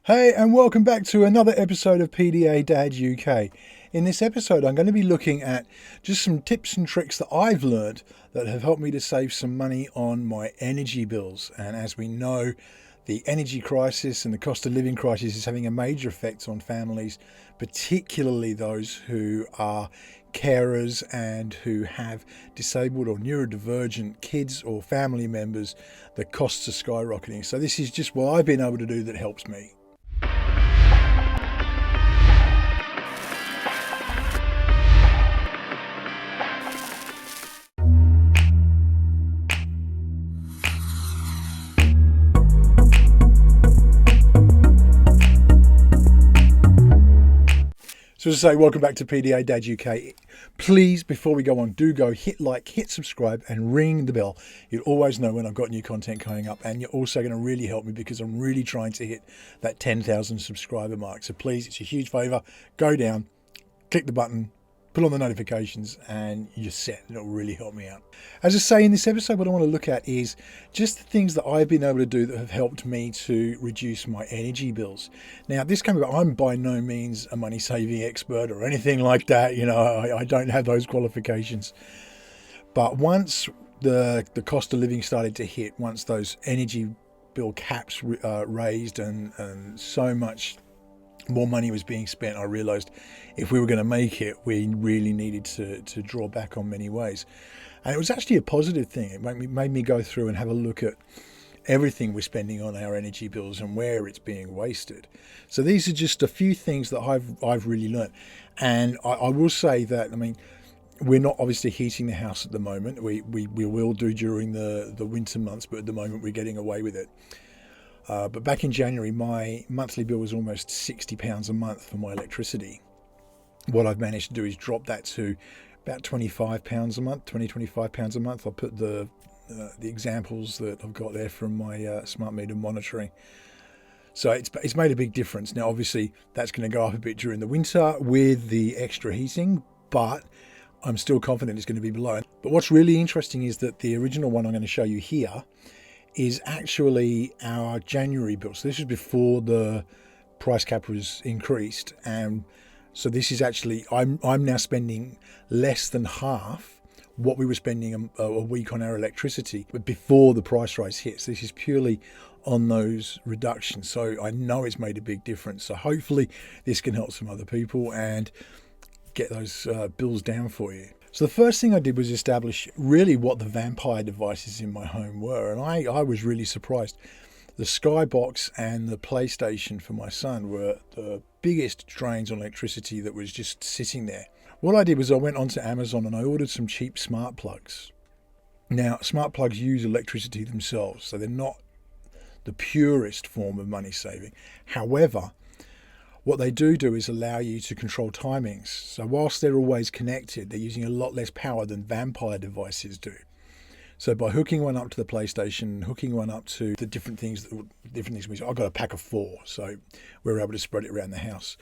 Hey, and welcome back to another episode of PDA Dad UK. In this episode, I'm going to be looking at just some tips and tricks that I've learned that have helped me to save some money on my energy bills. And as we know, the energy crisis and the cost of living crisis is having a major effect on families, particularly those who are carers and who have disabled or neurodivergent kids or family members. The costs are skyrocketing. So this is just what I've been able to do that helps me. So as I say, welcome back to PDA Dad UK. Please, before we go on, do go hit like, hit subscribe and ring the bell. You'll always know when I've got new content coming up, and you're also going to really help me because I'm really trying to hit that 10,000 subscriber mark. So please, it's a huge favour. Go down, click the button, put on the notifications, and you're set. It'll really help me out. As I say, in this episode, what I want to look at is just the things that I've been able to do that have helped me to reduce my energy bills. Now, this came about, I'm by no means a money-saving expert or anything like that. You know, I don't have those qualifications. But once the cost of living started to hit, once those energy bill caps raised and so much more money was being spent, I realised if we were going to make it, we really needed to draw back on many ways. And it was actually a positive thing. It made me go through and have a look at everything we're spending on our energy bills and where it's being wasted. So these are just a few things that I've really learnt. And I will say that, I mean, we're not obviously heating the house at the moment. We will do during the winter months, but at the moment we're getting away with it. But back in January, my monthly bill was almost £60 a month for my electricity. What I've managed to do is drop that to about £25 a month, £25 a month. I'll put the examples that I've got there from my smart meter monitoring. So it's made a big difference. Now, obviously, that's going to go up a bit during the winter with the extra heating, but I'm still confident it's going to be below. But what's really interesting is that the original one I'm going to show you here is actually our January bill. So this is before the price cap was increased, and so this is actually I'm now spending less than half what we were spending a week on our electricity, but before the price rise hits. This is purely on those reductions, so I know it's made a big difference. So hopefully this can help some other people and get those bills down for you. So the first thing I did was establish really what the vampire devices in my home were. And I was really surprised. The Skybox and the PlayStation for my son were the biggest drains on electricity that was just sitting there. What I did was I went onto Amazon and I ordered some cheap smart plugs. Now, smart plugs use electricity themselves, so they're not the purest form of money saving. However, what they do is allow you to control timings. So whilst they're always connected, they're using a lot less power than vampire devices do. So by hooking one up to the PlayStation, hooking one up to the different things, I've got a pack of 4, so we're able to spread it around the house.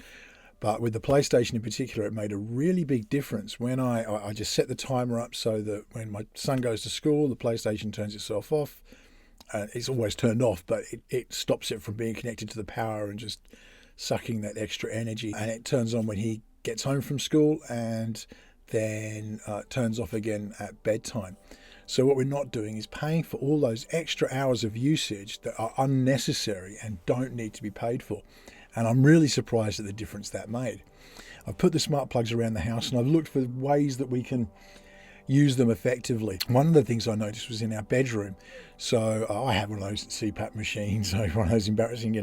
But with the PlayStation in particular, it made a really big difference. When I just set the timer up so that when my son goes to school, the PlayStation turns itself off. It's always turned off, but it stops it from being connected to the power and just sucking that extra energy, and it turns on when he gets home from school and then turns off again at bedtime. So what we're not doing is paying for all those extra hours of usage that are unnecessary and don't need to be paid for. And I'm really surprised at the difference that made. I've put the smart plugs around the house and I've looked for ways that we can use them effectively. One of the things I noticed was in our bedroom. So I have one of those CPAP machines, one of those embarrassing,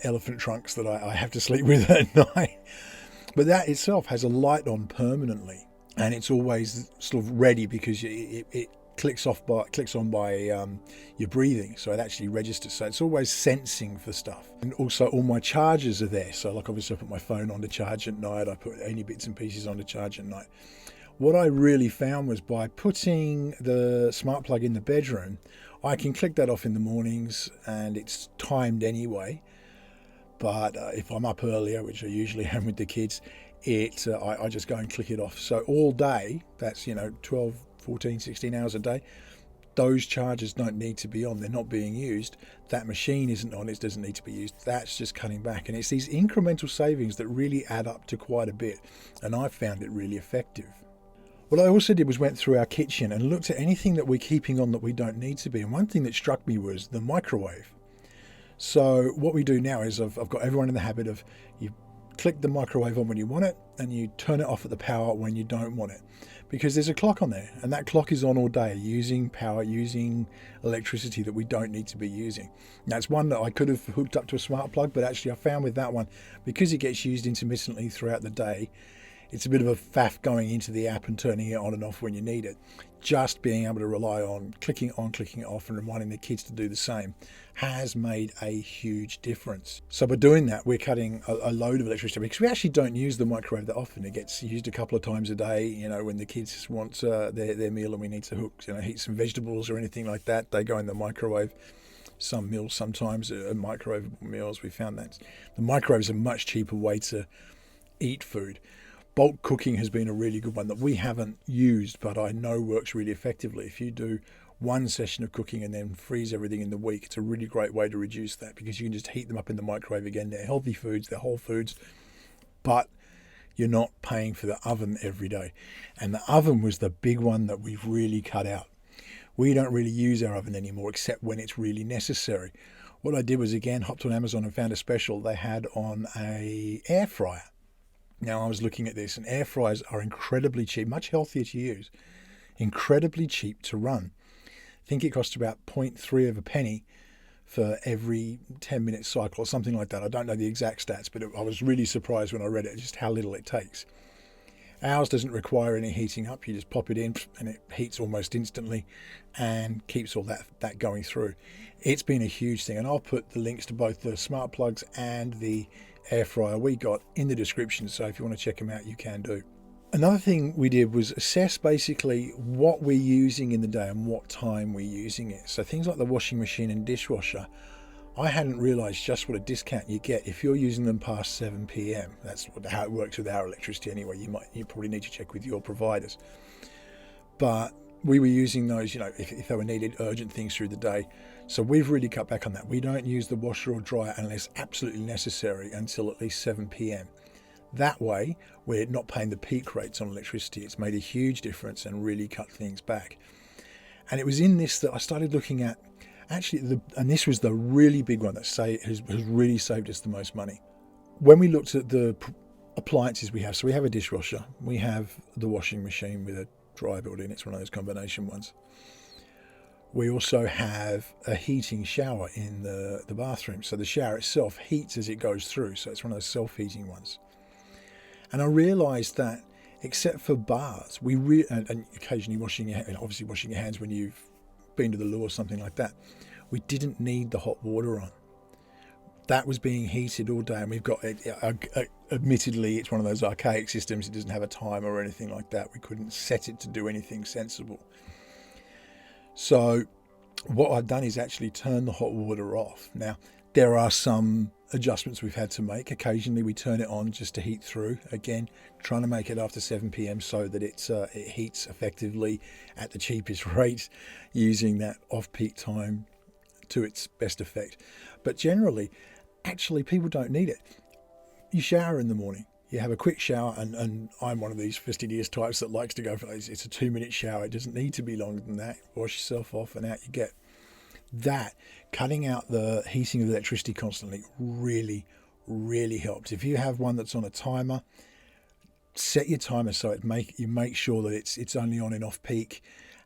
elephant trunks that I have to sleep with at night. But that itself has a light on permanently, and it's always sort of ready because it clicks on by your breathing, so it actually registers. So it's always sensing for stuff. And also all my chargers are there. So like obviously I put my phone on to charge at night. I put any bits and pieces on to charge at night. What I really found was by putting the smart plug in the bedroom, I can click that off in the mornings and it's timed anyway. But if I'm up earlier, which I usually am with the kids, I just go and click it off. So all day, that's 12, 14, 16 hours a day, those chargers don't need to be on, they're not being used, that machine isn't on, it doesn't need to be used, that's just cutting back. And it's these incremental savings that really add up to quite a bit, and I found it really effective. What I also did was went through our kitchen and looked at anything that we're keeping on that we don't need to be, and one thing that struck me was the microwave. So what we do now is I've got everyone in the habit of, you click the microwave on when you want it and you turn it off at the power when you don't want it, because there's a clock on there, and that clock is on all day using power, using electricity that we don't need to be using. Now, it's one that I could have hooked up to a smart plug, but actually I found with that one, because it gets used intermittently throughout the day, it's a bit of a faff going into the app and turning it on and off when you need it. Just being able to rely on clicking it off and reminding the kids to do the same has made a huge difference. So by doing that, we're cutting a load of electricity, because we actually don't use the microwave that often. It gets used a couple of times a day, you know, when the kids want their meal and we need to heat some vegetables or anything like that, they go in the microwave. Some meals sometimes are microwavable meals. We found that the microwave is a much cheaper way to eat food. Bulk cooking has been a really good one that we haven't used, but I know works really effectively. If you do one session of cooking and then freeze everything in the week, it's a really great way to reduce that, because you can just heat them up in the microwave again. They're healthy foods, they're whole foods, but you're not paying for the oven every day. And the oven was the big one that we've really cut out. We don't really use our oven anymore except when it's really necessary. What I did was, again, hopped on Amazon and found a special they had on a air fryer. Now, I was looking at this, and air fryers are incredibly cheap, much healthier to use, incredibly cheap to run. I think it costs about 0.3 of a penny for every 10-minute cycle or something like that. I don't know the exact stats, but I was really surprised when I read it, just how little it takes. Ours doesn't require any heating up. You just pop it in and it heats almost instantly and keeps all that going through. It's been a huge thing, and I'll put the links to both the smart plugs and the air fryer we got in the description, so if you want to check them out, you can do. Another thing we did was assess basically what we're using in the day and what time we're using it. So things like the washing machine and dishwasher, I hadn't realised just what a discount you get if you're using them past 7 p.m. That's how it works with our electricity anyway. You probably need to check with your providers. But we were using those, if they were needed, urgent things through the day. So we've really cut back on that. We don't use the washer or dryer unless absolutely necessary until at least 7 p.m. That way, we're not paying the peak rates on electricity. It's made a huge difference and really cut things back. And it was in this that I started looking at, actually, and this was the really big one that has really saved us the most money. When we looked at the appliances we have, so we have a dishwasher, we have the washing machine with a dryer built in. It's one of those combination ones. We also have a heating shower in the bathroom. So the shower itself heats as it goes through. So it's one of those self-heating ones. And I realised that except for baths, and occasionally washing your hands when you've been to the loo or something like that, we didn't need the hot water on. That was being heated all day, and we've got it. Admittedly, it's one of those archaic systems. It doesn't have a timer or anything like that. We couldn't set it to do anything sensible. So what I've done is actually turn the hot water off. Now, there are some adjustments we've had to make. Occasionally we turn it on just to heat through. Again, trying to make it after 7 p.m. so that it heats effectively at the cheapest rate, using that off-peak time to its best effect. But generally, actually, people don't need it. You shower in the morning. You have a quick shower, and I'm one of these fastidious types that likes to go for those. It's a 2-minute shower. It doesn't need to be longer than that. Wash yourself off and out you get. That, cutting out the heating of electricity constantly, really, really helps. If you have one that's on a timer, set your timer so you make sure that it's only on and off peak,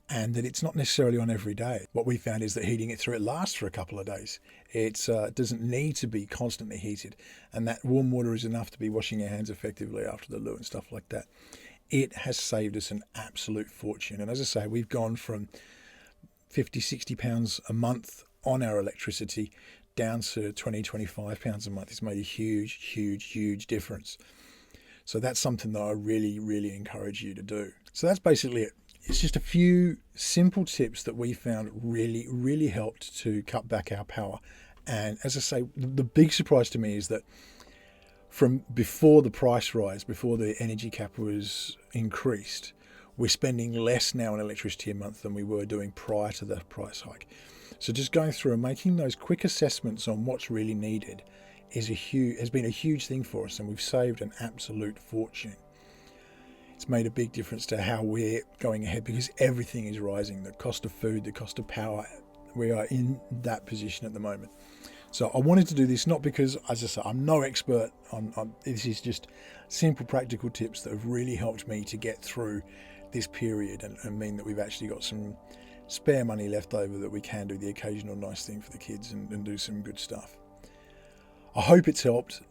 and that it's not necessarily on every day. What we found is that heating it through, it lasts for a couple of days. It doesn't need to be constantly heated, and that warm water is enough to be washing your hands effectively after the loo and stuff like that. It has saved us an absolute fortune. And as I say, we've gone from 50, 60 pounds a month on our electricity down to 20, 25 pounds a month. It's made a huge, huge, huge difference. So that's something that I really, really encourage you to do. So that's basically it. It's just a few simple tips that we found really, really helped to cut back our power. And as I say, the big surprise to me is that from before the price rise, before the energy cap was increased, We're spending less now on electricity a month than we were doing prior to the price hike. So just going through and making those quick assessments on what's really needed has been a huge thing for us, and we've saved an absolute fortune. It's made a big difference to how we're going ahead because everything is rising. The cost of food, the cost of power. We are in that position at the moment. So I wanted to do this not because, as I say, I'm no expert on this is just simple practical tips that have really helped me to get through this period and mean that we've actually got some spare money left over that we can do the occasional nice thing for the kids and do some good stuff. I hope it's helped.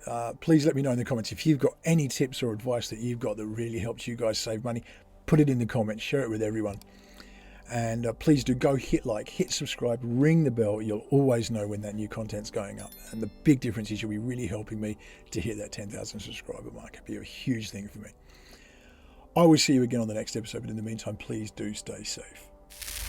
Please let me know in the comments if you've got any tips or advice that you've got that really helps you guys save money. Put it in the comments, share it with everyone. And please do go hit like, hit subscribe, ring the bell. You'll always know when that new content's going up. And the big difference is you'll be really helping me to hit that 10,000 subscriber mark. It'll be a huge thing for me. I will see you again on the next episode, but in the meantime, please do stay safe.